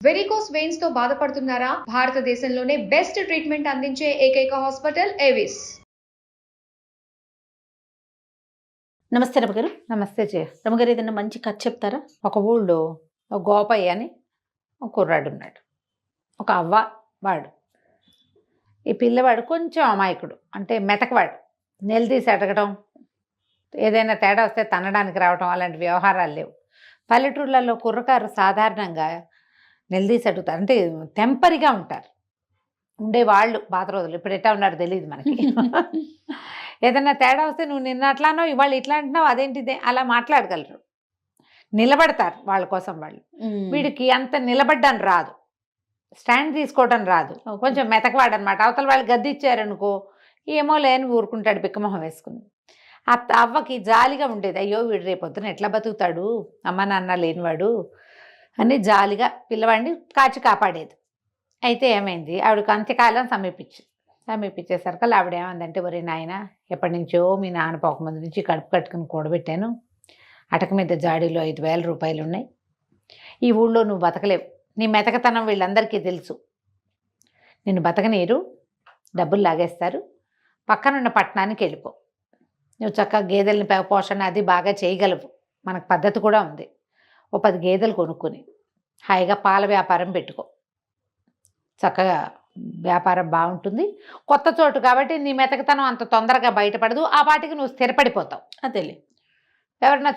Varicose veins తో బాధపడుతున్నారా? భారతదేశంలోనే బెస్ట్ ట్రీట్మెంట్ అందించే ఏకైక హాస్పిటల్ ఏవిస్. నమస్తే రమగారు. నమస్తే జయ. రమగారు, ఏదైనా మంచి కథ చెప్తారా? ఒక ఊళ్ళో ఒక గోపయ్య అని ఒక కుర్రాడు ఉన్నాడు. ఒక అవ్వ వాడు. ఈ పిల్లవాడు కొంచెం అమాయకుడు, అంటే మెతకవాడు. నిలదీసి అడగడం, ఏదైనా తేడా వస్తే తన్నడానికి రావడం, అలాంటి వ్యవహారాలు లేవు. పల్లెటూళ్ళల్లో కుర్రకారు సాధారణంగా నిలదీసి అడుగుతారు, అంటే టెంపరీగా ఉంటారు ఉండేవాళ్ళు పాత రోజులు. ఇప్పుడు ఎట్టా ఉన్నారో తెలియదు మనకి. ఏదైనా తేడా వస్తే నువ్వు నిన్న అట్లానో ఇవాళ ఇట్లా అంటున్నావు, అదేంటిదే, అలా మాట్లాడగలరు. నిలబడతారు వాళ్ళ కోసం వాళ్ళు. వీడికి అంత నిలబడ్డం రాదు, స్టాండ్ తీసుకోవడం రాదు, కొంచెం మెతకవాడు అనమాట. అవతల వాళ్ళు గద్ది ఇచ్చారనుకో ఏమో లేని ఊరుకుంటాడు పిక్కమొహం వేసుకుని. అవ్వకి జాలిగా ఉండేది, అయ్యో వీడు రేపొద్దున ఎట్లా బతుకుతాడు అమ్మ నాన్న లేనివాడు అని జాలిగా పిల్లవాడిని కాచి కాపాడేది. అయితే ఏమైంది, ఆవిడకి అంత్యకాలం సమీపించేసరికి ఆవిడ ఏమందంటే, ఒరే నాయన, ఎప్పటి నుంచో మీ నాన్న పోకముందు నుంచి కడుపు కట్టుకుని కూడబెట్టాను, అటక మీద జాడీలో 5,000 రూపాయలు ఉన్నాయి. ఈ ఊళ్ళో నువ్వు బతకలేవు, నీ మెతకతనం వీళ్ళందరికీ తెలుసు, నిన్ను బతకనీరు, డబ్బులు లాగేస్తారు, పక్కనున్న పట్టణానికి వెళ్ళిపో. నువ్వు చక్కగా గేదెలని పోషణ అది బాగా చేయగలవు, మనకు పద్ధతి కూడా ఉంది. ఓ 10 గేదెలు కొనుక్కొని హాయిగా పాల వ్యాపారం పెట్టుకో, చక్కగా వ్యాపారం బాగుంటుంది. కొత్త చోటు కాబట్టి నీ మెతకతనం అంత తొందరగా బయటపడదు, ఆ వాటికి నువ్వు స్థిరపడిపోతావు. అదేలే, ఎవరన్నా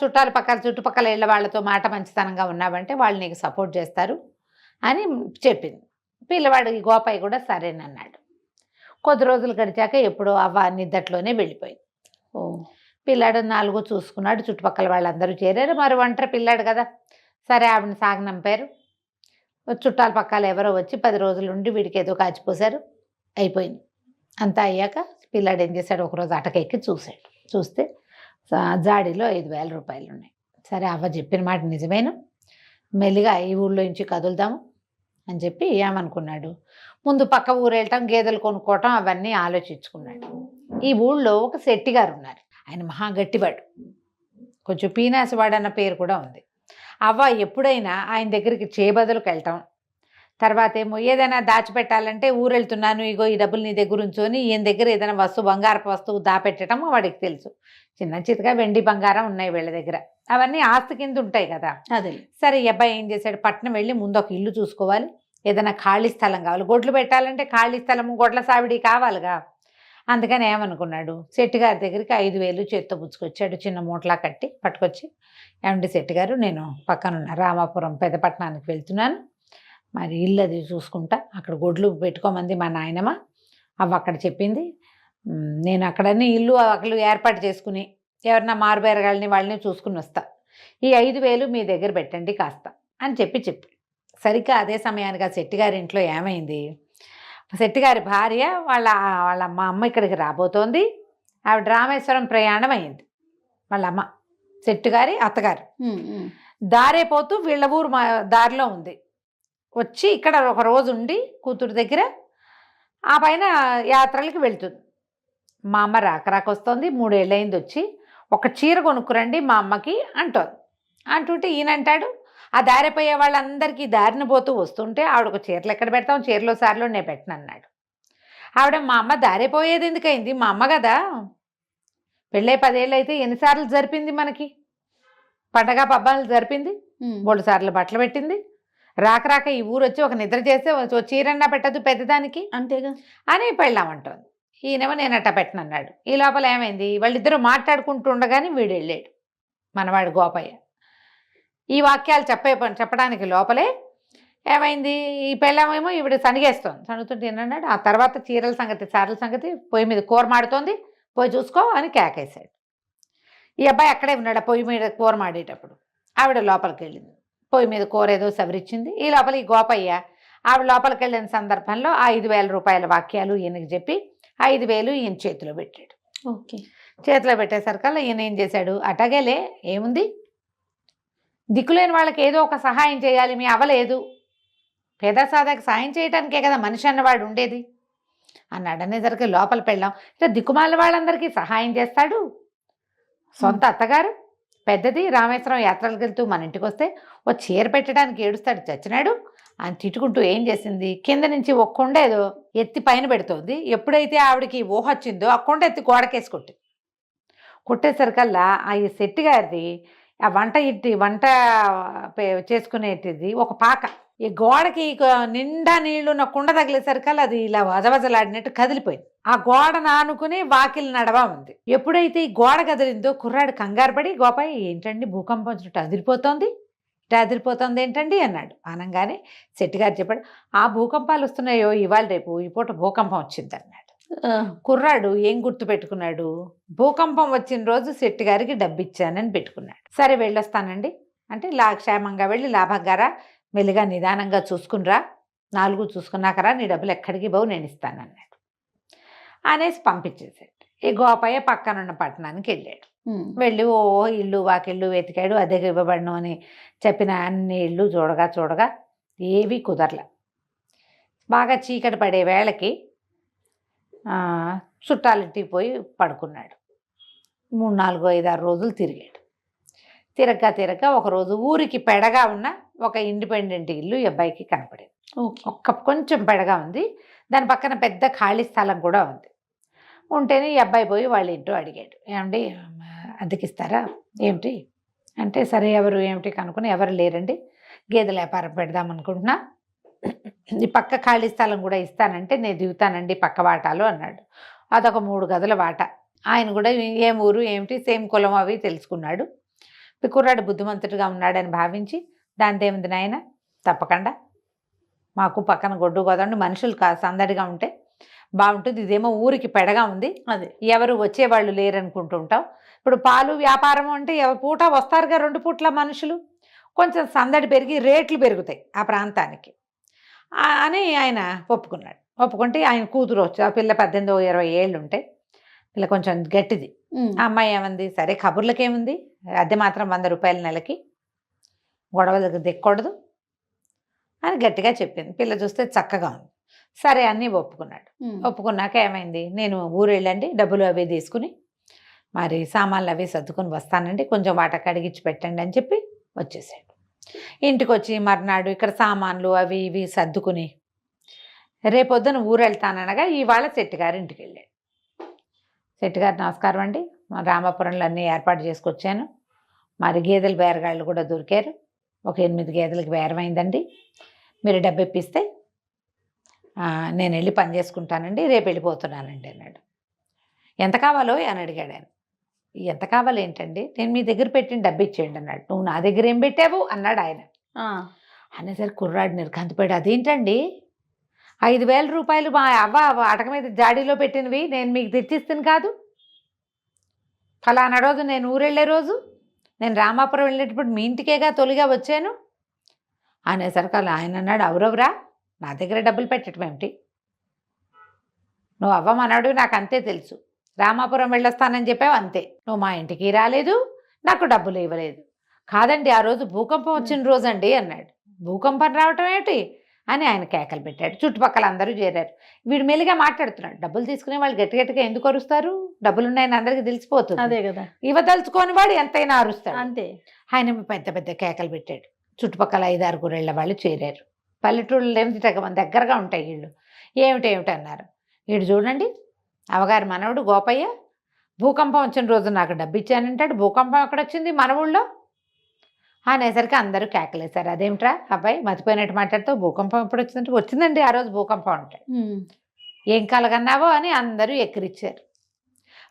చుట్టుపక్కల ఇళ్ళ వాళ్ళతో మాట మంచితనంగా ఉన్నావంటే వాళ్ళు నీకు సపోర్ట్ చేస్తారు అని చెప్పింది. పిల్లవాడు ఈ గోపయ్య కూడా సరేనన్నాడు. కొద్ది రోజులు గడిచాక ఎప్పుడో అవ్వ నిద్దట్లోనే వెళ్ళిపోయింది. పిల్లాడు 4 చూసుకున్నాడు, చుట్టుపక్కల వాళ్ళందరూ చేరారు. మరి ఒంటరి పిల్లాడు కదా, సరే ఆవిడని సాగనంపారు. చుట్టాల పక్కల ఎవరో వచ్చి 10 రోజులు ఉండి వీడికి ఏదో కాచిపోసారు, అయిపోయింది. అంతా అయ్యాక పిల్లాడు ఏం చేశాడు, ఒకరోజు అటకెక్కి చూస్తే జాడీలో 5,000 రూపాయలు ఉన్నాయి. సరే అవ్వ చెప్పిన మాట నిజమేను, మెల్లిగా ఈ ఊళ్ళో నుంచి కదులుదాము అని చెప్పి ఏమనుకున్నాడు, ముందు పక్క ఊరు వెళ్ళటం, గేదెలు కొనుక్కోవటం అవన్నీ ఆలోచించుకున్నాడు. ఈ ఊళ్ళో ఒక శెట్టిగారు ఉన్నారు, ఆయన మహా గట్టివాడు, కొంచెం పీనాసివాడు అన్న పేరు కూడా ఉంది. అవ్వ ఎప్పుడైనా ఆయన దగ్గరికి చేబదులకు వెళ్ళటం, తర్వాత ఏమో ఏదైనా దాచిపెట్టాలంటే ఊరు వెళ్తున్నాను, ఇగో ఈ డబ్బులు నీ దగ్గర ఉంచుకొని ఈయన దగ్గర ఏదైనా బంగారపు వస్తువు దాపెట్టడం వాడికి తెలుసు. చిన్న చితగా వెండి బంగారం ఉన్నాయి వీళ్ళ దగ్గర, అవన్నీ ఆస్తి కింద ఉంటాయి కదా. అదే సరే ఈ అబ్బాయి ఏం చేశాడు, పట్నం వెళ్ళి ముందు ఒక ఇల్లు చూసుకోవాలి, ఏదైనా ఖాళీ స్థలం కావాలి, గొడ్లు పెట్టాలంటే ఖాళీ స్థలము గొడ్ల సావిడి కావాలిగా. అందుకని ఏమనుకున్నాడు, శెట్టిగారి దగ్గరికి 5,000 చేత్తో పుచ్చుకొచ్చాడు, చిన్న మూటలా కట్టి పట్టుకొచ్చి, ఏమంటే శెట్టిగారు, నేను పక్కనున్న రామాపురం పెద్దపట్నానికి వెళ్తున్నాను, మరి ఇల్లు అది చూసుకుంటా, అక్కడ గొడ్లు పెట్టుకోమంది మా నాయనమ్మ, అవ్వ అక్కడ చెప్పింది, నేను అక్కడన్నీ ఇల్లు అక్కడ ఏర్పాటు చేసుకుని ఎవరన్నా మారుబేరగాళ్ళని వాళ్ళని చూసుకుని వస్తా, ఈ 5,000 మీ దగ్గర పెట్టండి కాస్త అని చెప్పి సరిగ్గా అదే సమయానికి ఆ శెట్టిగారి ఇంట్లో ఏమైంది, శెట్టిగారి భార్య వాళ్ళ అమ్మ ఇక్కడికి రాబోతోంది. ఆవిడ రామేశ్వరం ప్రయాణం అయింది, వాళ్ళ అమ్మ శెట్టిగారి అత్తగారు. దారేపోతూ వీళ్ళ ఊరు దారిలో ఉంది, వచ్చి ఇక్కడ ఒక రోజు ఉండి కూతురు దగ్గర ఆ పైన యాత్రలకి వెళ్తుంది. మా అమ్మ రాకరాకొస్తోంది, 3 ఏళ్ళయింది వచ్చి, ఒక చీర కొనుక్కురండి మా అమ్మకి అంటుంటే ఈయన అంటాడు, ఆ దారిపోయే వాళ్ళందరికీ దారిన పోతూ వస్తుంటే ఆవిడకు చీరలు ఎక్కడ పెడతాం, చీరలో సార్లో నేను పెట్టను అన్నాడు. ఆవిడ, మా అమ్మ దారిపోయేది ఎందుకైంది, మా అమ్మ కదా, పెళ్ళై 10 ఏళ్ళు అయితే ఎన్నిసార్లు జరిపింది, మనకి పండగ పబ్బాలు జరిపింది, 3 సార్లు బట్టలు పెట్టింది, రాక ఈ ఊరు వచ్చి ఒక నిద్ర చేస్తే చీరన్నా పెట్టదు పెద్దదానికి, అంతేగా అని పెళ్ళామంటోంది. ఈయనేమో నేను అట్ట పెట్టనన్నాడు. ఈ లోపల ఏమైంది, వాళ్ళిద్దరూ మాట్లాడుకుంటూ ఉండగానే వీడు వెళ్ళాడు, మనవాడు గోపయ్య. ఈ వాక్యాలు చెప్పడానికి లోపలే ఏమైంది, ఈ పెళ్ళామేమో ఈవిడ సణుగుతుంటే ఏమన్నాడు, ఆ తర్వాత చీరల సంగతి పొయ్యి మీద కూర మాడుతోంది, పోయి చూసుకో అని కేకేశాడు. ఈ అబ్బాయి అక్కడే ఉన్నాడు, పొయ్యి మీద కూర మాడేటప్పుడు. ఆవిడ లోపలికి వెళ్ళింది, పొయ్యి మీద కూర ఏదో సవరించింది. ఈ లోపల ఈ గోపయ్య ఆవిడ లోపలికి వెళ్ళిన సందర్భంలో 5,000 రూపాయల వాక్యాలు ఈయనకి చెప్పి 5,000 ఈయన చేతిలో పెట్టాడు. చేతిలో పెట్టేసరికల్లా ఈయన ఏం చేశాడు, అటగేలే ఏముంది, దిక్కులేని వాళ్ళకి ఏదో ఒక సహాయం చేయాలి, మీ అవ్వలేదు, పేద సాదాకి సాయం చేయడానికే కదా మనిషి అన్నవాడు ఉండేది అన్నాడు. అనేసరికి లోపల పెళ్ళాం, ఇట్లా దిక్కుమాల వాళ్ళందరికీ సహాయం చేస్తాడు, సొంత అత్తగారు పెద్దది రామేశ్వరం యాత్రలకు వెళ్తూ మన ఇంటికి వస్తే ఓ చీర పెట్టడానికి ఏడుస్తాడు చచ్చినాడు అని తిట్టుకుంటూ ఏం చేసింది, కింద నుంచి ఒక కొండ ఏదో ఎత్తి పైన పెడుతోంది. ఎప్పుడైతే ఆవిడకి ఊహ వచ్చిందో ఆ కొండ ఎత్తి గోడకేసి కొట్టేసరికల్లా ఆ ఈ శెట్టి గారిది ఆ వంట చేసుకునేటిది ఒక పాక ఈ గోడకి నిండా నీళ్లు నా కుండ తగిలేసరికల్లా అది ఇలా వజవజలాడినట్టు కదిలిపోయింది. ఆ గోడ నానుకుని వాకిలి నడవా ఉంది. ఎప్పుడైతే ఈ గోడ కదిలిందో కుర్రాడు కంగారు పడి, గోపాయ్ ఏంటండి భూకంపం వచ్చినట్టు అదిరిపోతోంది, ఇట్లా అదిరిపోతుంది ఏంటండి అన్నాడు. అనగానే శెట్టి గారు చెప్పాడు, ఆ భూకంపాలు వస్తున్నాయో ఇవాళ రేపు ఈ పూట భూకంపం వచ్చింది అన్నాడు. కుర్రాడు ఏం గుర్తు పెట్టుకున్నాడు, భూకంపం వచ్చిన రోజు శెట్టి గారికి డబ్బు ఇచ్చానని పెట్టుకున్నాడు. సరే వెళ్ళొస్తానండి అంటే క్షేమంగా వెళ్ళి లాభంగారా, మెల్లిగా నిదానంగా చూసుకునిరా, 4 చూసుకున్నాకరా, నీ డబ్బులు ఎక్కడికి బావు నేను ఇస్తానన్నాడు అనేసి పంపించేసాడు. ఈ గోపయ్య పక్కనున్న పట్టణానికి వెళ్ళాడు. వెళ్ళి ఓ ఇల్లు వాకిళ్ళు వెతికాడు. అద్దెకి ఇవ్వబడను అని చెప్పిన అన్ని ఇళ్ళు చూడగా ఏవి కుదరల. బాగా చీకటి పడే వేళకి చుట్టాలింటికి పోయి పడుకున్నాడు. 3, 4, 5, 6 రోజులు తిరిగాడు. తిరగక ఒకరోజు ఊరికి పెడగా ఉన్న ఒక ఇండిపెండెంట్ ఇల్లు ఈ అబ్బాయికి కనపడింది. కొంచెం పెడగా ఉంది, దాని పక్కన పెద్ద ఖాళీ స్థలం కూడా ఉంది. ఉంటేనే ఈ అబ్బాయి పోయి వాళ్ళ ఇంట్లో అడిగాడు, ఏమండి అద్దెకిస్తారా ఏమిటి అంటే, సరే ఎవరు ఏమిటి కనుక్కుని, ఎవరు లేరండి, గేదెల వ్యాపారం పెడదాం అనుకుంటున్నా, ఈ పక్క ఖాళీ స్థలం కూడా ఇస్తానంటే నేను దిగుతానండి పక్క వాటాలు అన్నాడు. అదొక 3 గదుల వాట. ఆయన కూడా ఏం ఊరు ఏమిటి సేమ్ కులం అవి తెలుసుకున్నాడు. కుర్రాడు బుద్ధిమంతుడిగా ఉన్నాడని భావించి, దానిదేముంది నాయన తప్పకుండా, మాకు పక్కన గొడ్డు గోదండి మనుషులు సందడిగా ఉంటే బాగుంటుంది, ఇదేమో ఊరికి పెడగా ఉంది, అదే ఎవరు వచ్చేవాళ్ళు లేరనుకుంటుంటాం. ఇప్పుడు పాలు వ్యాపారం అంటే పూట వస్తారుగా 2 పూట్ల మనుషులు, కొంచెం సందడి పెరిగి రేట్లు పెరుగుతాయి ఆ ప్రాంతానికి అని ఆయన ఒప్పుకున్నాడు. ఒప్పుకుంటే ఆయన కూతురు వచ్చి, ఆ పిల్ల 18 or 20 ఏళ్ళు ఉంటాయి, పిల్ల కొంచెం గట్టిది. ఆ అమ్మాయి ఏమంది, సరే కబుర్లకేముంది, అద్దె మాత్రం 100 రూపాయలు నెలకి, గొడవలకు దిక్కకూడదు అని గట్టిగా చెప్పింది. పిల్ల చూస్తే చక్కగా ఉంది. సరే అన్నీ ఒప్పుకున్నాడు. ఒప్పుకున్నాక ఏమైంది, నేను ఊరు వెళ్ళండి డబ్బులు అవి తీసుకుని మరి సామాన్లు అవి సర్దుకొని వస్తానండి, కొంచెం వాట కడిగిచ్చి పెట్టండి అని చెప్పి వచ్చేసాడు. ఇంటికి వచ్చి మర్నాడు ఇక్కడ సామాన్లు అవి ఇవి సర్దుకుని రేపొద్దున ఊరు వెళ్తాననగా ఇవాళ శెట్టి గారి ఇంటికి వెళ్ళాడు. శెట్టి గారు నమస్కారం అండి, మా రామాపురంలో అన్నీ ఏర్పాటు చేసుకొచ్చాను, మరి గేదెల బేరగాళ్ళు కూడా దొరికారు, ఒక 8 గేదెలకు బేరమైందండి, మీరు డబ్బు ఇప్పిస్తే నేను వెళ్ళి పని చేసుకుంటానండి, రేపు వెళ్ళిపోతున్నానండి అన్నాడు. ఎంత కావాలో అని అడిగాడు ఆయన. ఎంత కావాలి ఏంటండి, నేను మీ దగ్గర పెట్టిన డబ్బు ఇచ్చేయండి అన్నాడు. నువ్వు నా దగ్గర ఏం పెట్టావు అన్నాడు ఆయన. అనేసరికి కుర్రాడు నిర్ఘాంతపోయాడు. అదేంటండి 5,000 రూపాయలు మా అవ్వ అటక మీద జాడీలో పెట్టినవి నేను మీకు తెచ్చిస్తాను కాదు, ఫలానా రోజు నేను ఊరెళ్ళే రోజు, నేను రామాపురం వెళ్ళేటప్పుడు మీ ఇంటికేగా తొలిగా వచ్చాను అనేసరికి అలా ఆయన అన్నాడు, అవురవరా నా దగ్గర డబ్బులు పెట్టడం ఏమిటి, నువ్వు అవ్వమన్నాడు నాకు అంతే తెలుసు, రామాపురం వెళ్ళొస్తానని చెప్పావు అంతే, నువ్వు మా ఇంటికి రాలేదు, నాకు డబ్బులు ఇవ్వలేదు. కాదండి ఆ రోజు భూకంపం వచ్చిన రోజు అండి అన్నాడు. భూకంపం రావటం ఏమిటి అని ఆయన కేకలు పెట్టాడు. చుట్టుపక్కల అందరూ చేరారు. వీడు మెల్లిగా మాట్లాడుతున్నాడు. డబ్బులు తీసుకునే వాళ్ళు గట్టిగా ఎందుకు అరుస్తారు, డబ్బులు ఉన్నాయని అందరికీ తెలిసిపోతుంది, అదే కదా, ఇవ్వదలుచుకోని వాడు ఎంతైనా అరుస్తాడు అంతే. ఆయన పెద్ద కేకలు పెట్టాడు. చుట్టుపక్కల 5-6 గురేళ్ల వాళ్ళు చేరారు. పల్లెటూళ్ళు ఏమిటి దగ్గరగా ఉంటాయి వీళ్ళు. ఏమిటి అన్నారు. వీడు చూడండి అవగారి మనవడు గోపయ్య భూకంపం వచ్చిన రోజు నాకు డబ్బు ఇచ్చానంటాడు, భూకంపం ఎక్కడొచ్చింది మన ఊళ్ళో అనేసరికి అందరూ కేకలేశారు. అదేమిట్రా అబ్బాయి మతిపోయినట్టు మాట్లాడుతావు, భూకంపం ఎప్పుడు వచ్చిందంటే, వచ్చిందండి ఆ రోజు భూకంపం అంటే, ఏం కలగన్నావో అని అందరూ ఎక్కిరిచ్చారు.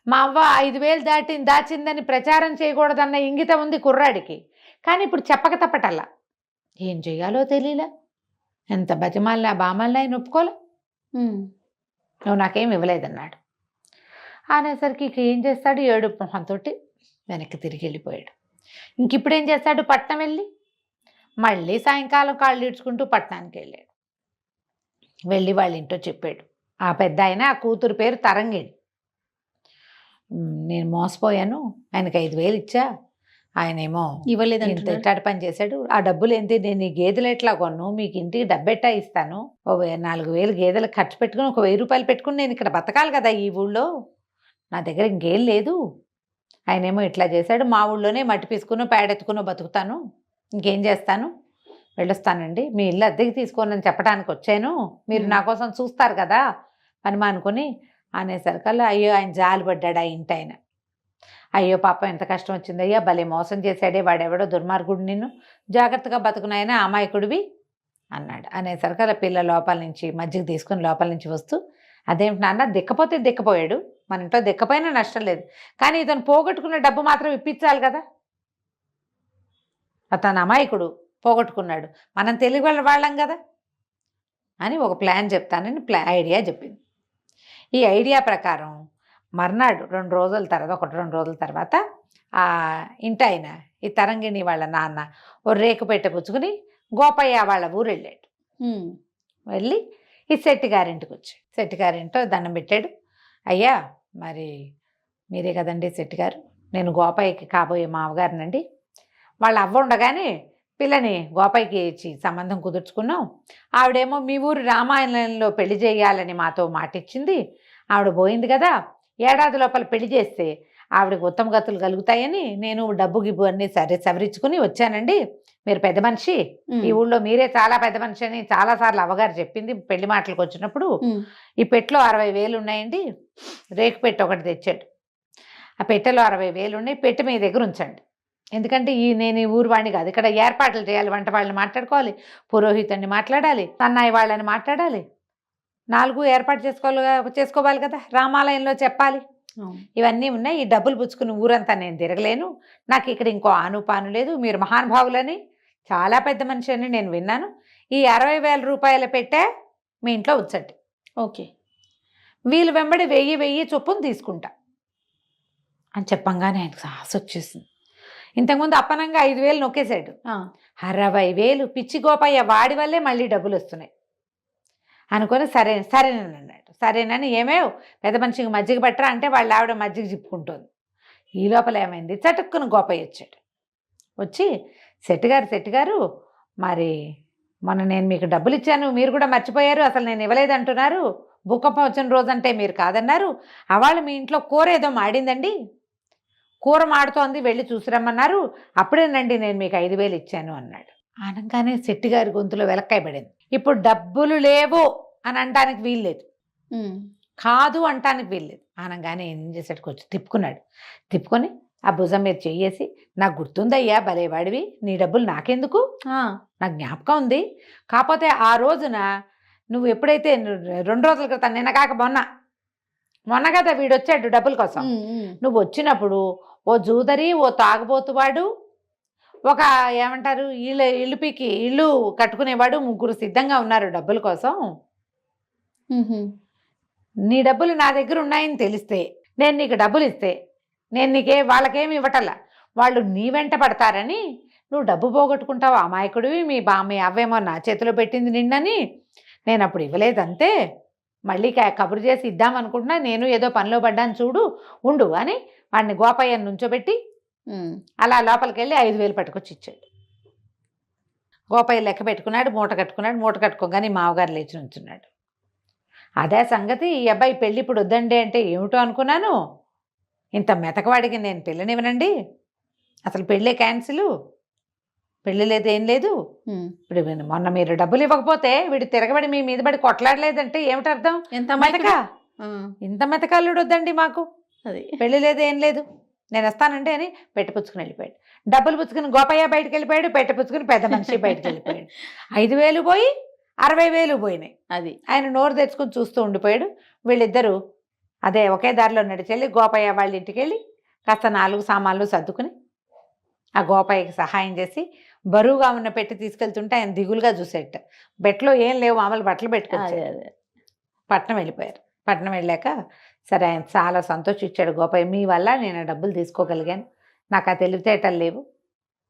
మా అవ్వ 5,000 దాచిందని ప్రచారం చేయకూడదన్న ఇంగితం ఉంది కుర్రాడికి, కానీ ఇప్పుడు చెప్పక తప్పటల్లా ఏం చెయ్యాలో తెలియలే, ఎంత బతిమాలినా బామల్ని ఆయన ఒప్పుకోలే, నువ్వు నాకేం ఇవ్వలేదన్నాడు. అనేసరికి ఇక ఏం చేస్తాడు, ఏడుపు మొహంతో వెనక్కి తిరిగి వెళ్ళిపోయాడు. ఇంక ఇప్పుడు ఏం చేస్తాడు, పట్నం వెళ్ళి మళ్ళీ సాయంకాలం కాళ్ళు ఈడ్చుకుంటూ పట్టణానికి వెళ్ళాడు. వెళ్ళి వాళ్ళ ఇంట్లో చెప్పాడు. ఆ పెద్ద ఆయన ఆ కూతురు పేరు తరంగిణి, నేను మోసపోయాను, ఆయనకి 5,000 ఇచ్చా, ఆయనేమో ఇవ్వలేదు, ఇంత ఇట్టాడు పని చేశాడు, ఆ డబ్బులు ఏంటి, నేను ఈ గేదెలు ఎట్లా కొన్ను, మీకు ఇంటికి డబ్బెట్టా ఇస్తాను, 4,000 గేదెలకు ఖర్చు పెట్టుకుని 1,000 రూపాయలు పెట్టుకుని నేను ఇక్కడ బతకాలి కదా ఈ ఊళ్ళో, నా దగ్గర ఇంకేం లేదు ఆయనేమో ఇట్లా చేశాడు, మా ఊళ్ళోనే మట్టి పీసుకునో పేడెత్తుకునో బతుకుతాను, ఇంకేం చేస్తాను, వెళ్ళొస్తానండి, మీ ఇల్లు అద్దెకి తీసుకోనని చెప్పడానికి వచ్చాను, మీరు నా కోసం చూస్తారు కదా పని మానుకొని అనేసరికల్లా అయ్యో ఆయన జాలి పడ్డాడు ఆ ఇంటి ఆయన. అయ్యో పాపం ఎంత కష్టం వచ్చిందయ్యా, భలే మోసం చేశాడే వాడెవడో దుర్మార్గుడు, నిన్ను జాగ్రత్తగా బతుకునాయన అమాయకుడివి అన్నాడు. అనేసరికల్లా పిల్ల లోపల నుంచి మజ్జిగ తీసుకుని లోపల నుంచి వస్తూ, అదేమిటి నాన్న, దిక్కపోతే దిక్కపోయాడు, మన ఇంట్లో దిక్కపోయినా నష్టం లేదు, కానీ ఇతను పోగొట్టుకున్న డబ్బు మాత్రం ఇప్పించాలి కదా, అతను అమాయకుడు పోగొట్టుకున్నాడు, మనం తెలివి వాళ్ళం కదా అని ఒక ప్లాన్ చెప్తానని ఐడియా చెప్పింది. ఈ ఐడియా ప్రకారం మర్నాడు 2 రోజుల తర్వాత 1-2 రోజుల తర్వాత ఆ ఇంటి ఆయన ఈ తరంగిణి వాళ్ళ నాన్న ఓ రేకు పెట్టె పుచ్చుకుని గోపయ్య వాళ్ళ ఊరు వెళ్ళాడు. వెళ్ళి ఈ శెట్టి గారింటికి వచ్చాడు. శెట్టి గారింటో దండం పెట్టాడు. అయ్యా మరి మీరే కదండి శెట్టి గారు, నేను గోపయ్యకి కాబోయే మామగారినండి, వాళ్ళ అవ్వ ఉండగానే పిల్లని గోపయ్యకి ఇచ్చి సంబంధం కుదుర్చుకున్నాం, ఆవిడేమో మీ ఊరు రామాయణంలో పెళ్లి చేయాలని మాతో మాటిచ్చింది, ఆవిడ పోయింది కదా, ఏడాది లోపల పెళ్లి చేస్తే ఆవిడకి ఉత్తమ గతులు కలుగుతాయని నేను డబ్బు గిబ్బు అన్నీ సవరించుకుని వచ్చానండి, మీరు పెద్ద మనిషి, ఈ ఊళ్ళో మీరే చాలా పెద్ద మనిషి అని చాలాసార్లు అవ్వగారు చెప్పింది పెళ్లి మాటలకు వచ్చినప్పుడు, ఈ పెట్టెలో 60,000 ఉన్నాయండి, రేకు పెట్టె ఒకటి తెచ్చాడు, ఆ పెట్టెలో 60,000 ఉన్నాయి, పెట్టె మీ దగ్గర ఉంచండి, ఎందుకంటే నేను ఈ ఊరు వాడిని కాదు, ఇక్కడ ఏర్పాట్లు చేయాలి, వంట వాళ్ళని మాట్లాడుకోవాలి, పురోహితుడిని మాట్లాడాలి, సన్నాయి వాళ్ళని మాట్లాడాలి, 4 ఏర్పాటు చేసుకోవాలి కదా, రామాలయంలో చెప్పాలి, ఇవన్నీ ఉన్నాయి, ఈ డబ్బులు పుచ్చుకుని ఊరంతా నేను తిరగలేను, నాకు ఇక్కడ ఇంకో ఆనుపాను లేదు, మీరు మహానుభావులని చాలా పెద్ద మనిషి అని నేను విన్నాను, ఈ 60,000 రూపాయలు పెట్టే మీ ఇంట్లో ఉంచండి, ఓకే, వీళ్ళు వెంబడి 1000 చొప్పున తీసుకుంటా అని చెప్పంగానే ఆయనకు సాహస వచ్చేసింది. ఇంతకుముందు అప్పనంగా 5,000 నొక్కేశాడు, 60,000 పిచ్చి గోపయ్య వాడి వల్లే మళ్ళీ డబ్బులు వస్తున్నాయి అనుకొని సరేనన్నాడు. సరేనని ఏమేవ్ పెద్ద మనిషికి మజ్జిగ పట్టరా అంటే వాళ్ళ ఆవిడ మజ్జిగ చిప్పుకుంటుంది. ఈ లోపల ఏమైంది, చటుక్కున గోపయ్య వచ్చాడు. వచ్చి శెట్టి గారు మరి మొన్న నేను మీకు డబ్బులు ఇచ్చాను, మీరు కూడా మర్చిపోయారు, అసలు నేను ఇవ్వలేదంటున్నారు, భూకంపం వచ్చిన రోజంటే మీరు కాదన్నారు, అవాళ్ళు మీ ఇంట్లో కూర ఏదో మాడిందండి, కూర మాడుతోంది, వెళ్ళి చూసిరమ్మన్నారు, అప్పుడేనండి నేను మీకు 5,000 ఇచ్చాను అన్నాడు. అనగానే శెట్టి గారి గొంతులో వెలక్కాయ పడింది. ఇప్పుడు డబ్బులు లేవు అని అనడానికి వీల్లేదు, కాదు అంటానికి వీల్లేదు. అనగానే ఏం చేసాడు, కొంచెం తిప్పుకొని ఆ భుజం మీద చెయ్యేసి, నాకు గుర్తుందయ్యా భలేవాడివి, నీ డబ్బులు నాకెందుకు, నాకు జ్ఞాపకం ఉంది, కాకపోతే ఆ రోజున నువ్వు ఎప్పుడైతే 2 రోజుల క్రితం, నిన్న కాక మొన్న కదా వీడొచ్చాడు డబ్బుల కోసం, నువ్వు వచ్చినప్పుడు ఓ జూదరి, ఓ తాగుబోతువాడు, ఒక ఏమంటారు ఇల్లు కట్టుకునేవాడు, 3 సిద్ధంగా ఉన్నారు డబ్బుల కోసం, నీ డబ్బులు నా దగ్గర ఉన్నాయని తెలిస్తే నేను నీకు డబ్బులు ఇస్తే నేను వాళ్ళకేమి ఇవ్వటల్లా, వాళ్ళు నీ వెంట పడతారని నువ్వు డబ్బు పోగొట్టుకుంటావు, అమాయకుడివి, మీ అవ్వేమో నా చేతిలో పెట్టింది నిన్నని నేను అప్పుడు ఇవ్వలేదంతే, మళ్ళీ కబురు చేసి ఇద్దామనుకుంటున్నా, నేను ఏదో పనిలో పడ్డాను చూడు, ఉండు అని వాడిని గోపయ్యను నుంచోబెట్టి అలా లోపలికి వెళ్ళి 5,000 పట్టుకొచ్చి ఇచ్చాడు. గోపయ్య లెక్క పెట్టుకున్నాడు, మూట కట్టుకోగానే మావగారు లేచి నుంచున్నాడు. అదే సంగతి, ఈ అబ్బాయి పెళ్ళి ఇప్పుడు వద్దండి అంటే ఏమిటో అనుకున్నాను, ఇంత మెతకవాడికి నేను పెళ్ళనివ్వనండి, అసలు పెళ్ళే క్యాన్సిల్, పెళ్ళి లేదు ఏం లేదు, ఇప్పుడు మొన్న మీరు డబ్బులు ఇవ్వకపోతే వీడు తిరగబడి మీ మీద పడి కొట్లాడలేదంటే ఏమిటి అర్థం, ఇంత మెతకల్లుడు వద్దండి మాకు, అది పెళ్ళి లేదు ఏం లేదు, నేను వస్తానండి అని పెట్టపుచ్చుకుని వెళ్ళిపోయాడు. డబ్బులు పుచ్చుకుని గోపయ్య బయటకు వెళ్ళిపోయాడు, పెట్టపుచ్చుకుని పెద్ద మనిషి బయటకు వెళ్ళిపోయాడు. 5,000 పోయి 60,000 పోయినాయి. అది ఆయన నోరు తెచ్చుకుని చూస్తూ ఉండిపోయాడు. వీళ్ళిద్దరూ అదే ఒకే దారిలో నడిచెళ్ళి గోపయ్య వాళ్ళ ఇంటికి వెళ్ళి కాస్త 4 సామాన్లు సర్దుకుని ఆ గోపయ్యకి సహాయం చేసి బరువుగా ఉన్న పెట్టి తీసుకెళ్తుంటే ఆయన దిగులుగా చూసేట, బెట్లో ఏం లేవు, మామూలు బట్టలు పెట్టుకొచ్చారు. పట్నం వెళ్ళిపోయారు. పట్నం వెళ్ళాక సరే ఆయన చాలా సంతోషించాడు గోపయ్య, మీ వల్ల నేను డబ్బులు తీసుకోగలిగాను, నాకు ఆ తెలివితేటలు లేవు,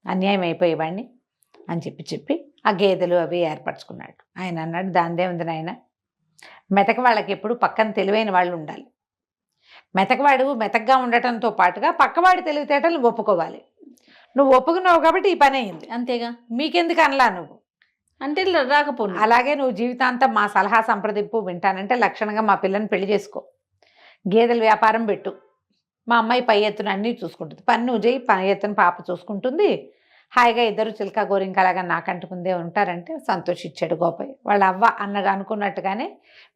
అన్యాయం అయిపోయేవాడిని అని చెప్పి ఆ గేదెలు అవి ఏర్పరచుకున్నాడు. ఆయన అన్నాడు, దానిదేముంది నాయన, మెతక వాళ్ళకి ఎప్పుడు పక్కన తెలివైన వాళ్ళు ఉండాలి, మెతకవాడు మెతకగా ఉండటంతో పాటుగా పక్కవాడి తెలివితేటలు ఒప్పుకోవాలి, నువ్వు ఒప్పుకున్నావు కాబట్టి ఈ పని అయింది, అంతేగా, మీకెందుకు అనలా నువ్వు అంటే రాకపోను, అలాగే నువ్వు జీవితాంతం మా సలహా సంప్రదింపు వింటానంటే లక్షణంగా మా పిల్లని పెళ్లి చేసుకో, గేదెల వ్యాపారం పెట్టు, మా అమ్మాయి పై ఎత్తున అన్నీ చూసుకుంటుంది. పని నువ్వు చేయి, పై ఎత్తున పాప చూసుకుంటుంది, హాయిగా ఇద్దరు చిలక గోరింకలాగా నాకంటుకుందే ఉంటారంటే సంతోషించాడు గోపయ్య. వాళ్ళ అవ్వ అన్నగా అనుకున్నట్టుగానే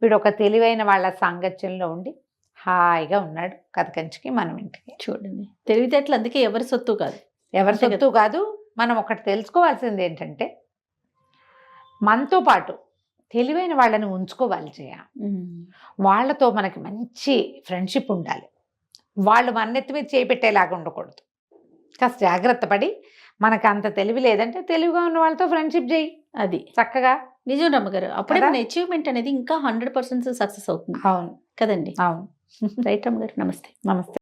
వీడు ఒక తెలివైన వాళ్ళ సాంగత్యంలో ఉండి హాయిగా ఉన్నాడు. కథ కంచికి మనం ఇంటికి. చూడండి, తెలివితేటలు అందుకే ఎవరి సొత్తు కాదు. ఎవరి అంతే సొత్తు కాదు. మనం ఒకటి తెలుసుకోవాల్సింది ఏంటంటే మనతో పాటు తెలివైన వాళ్ళని ఉంచుకోవాలి చేయ. వాళ్ళతో మనకి మంచి ఫ్రెండ్షిప్ ఉండాలి. వాళ్ళు మన నెత్తి మీద చేపెట్టేలాగా ఉండకూడదు. కాస్త జాగ్రత్త పడి మనకు అంత తెలివి లేదంటే తెలివిగా ఉన్న వాళ్ళతో ఫ్రెండ్షిప్ చేయి అది చక్కగా. నిజం రమ్మగారు, అప్పుడే కదా? మన అచీవ్మెంట్ అనేది ఇంకా 100% సక్సెస్ అవుతుంది అవును కదండి. అవును. రైట్ రమ్మగారు, నమస్తే. నమస్తే.